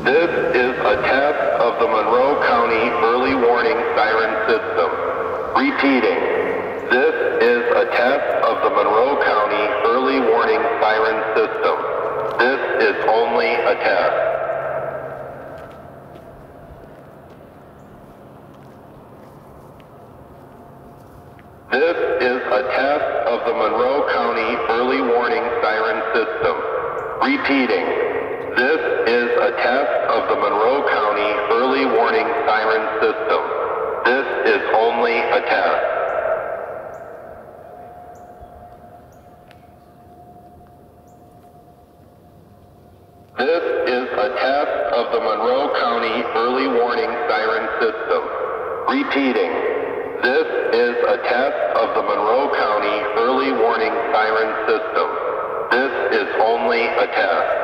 This is a test of the Monroe County early warning siren system. Repeating, this is a test of the Monroe County early warning siren system. This is only a test. This is a test of the Monroe County early warning siren system. Repeating, this is a test of the Monroe County early warning siren system. This is only a test. This is a test of the Monroe County early warning siren system. Repeating, this is a test of the Monroe County early warning siren system. This is only a test.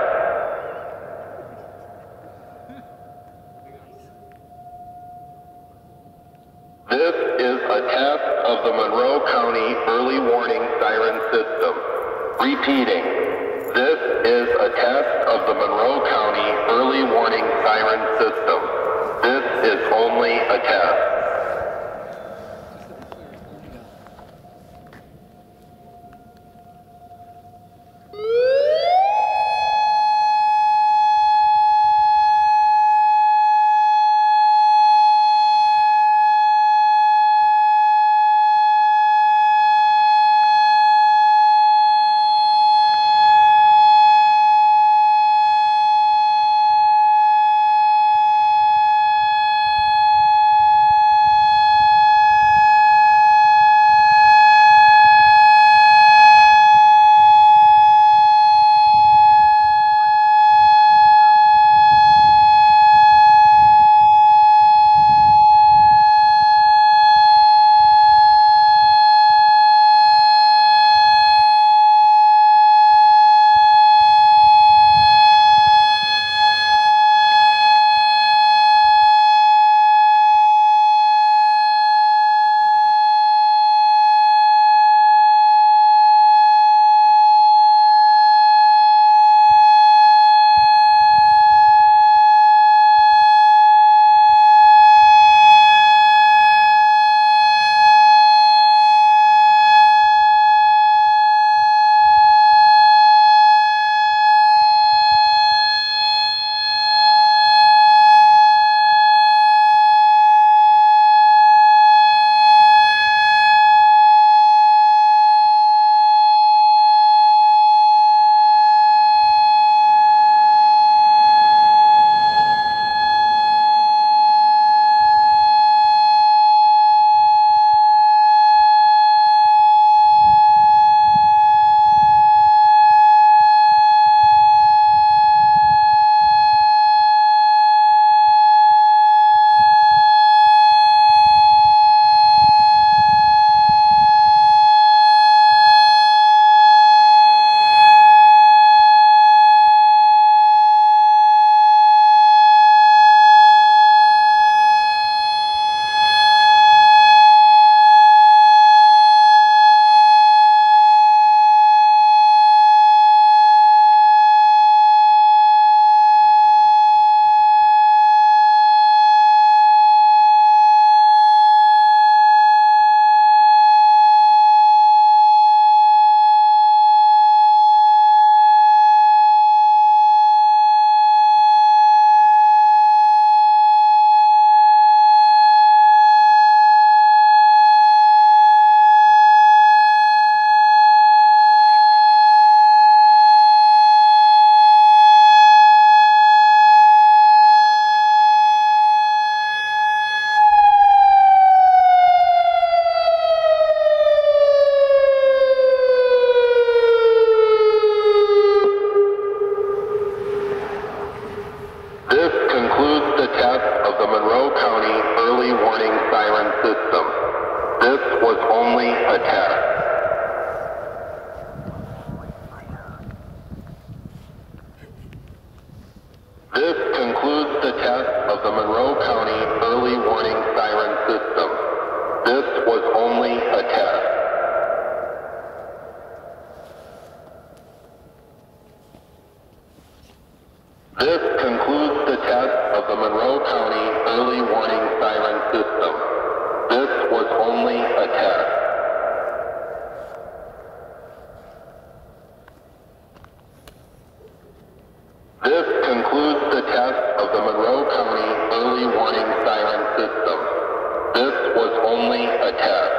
This is a test of the Monroe County early warning siren system. Repeating, this is a test of the Monroe County early warning siren system. This is only a test. This concludes the test of the Monroe County early warning siren system. This was only a test. This concludes the test of the Monroe County early warning siren system. This was only a test. This concludes the test a test.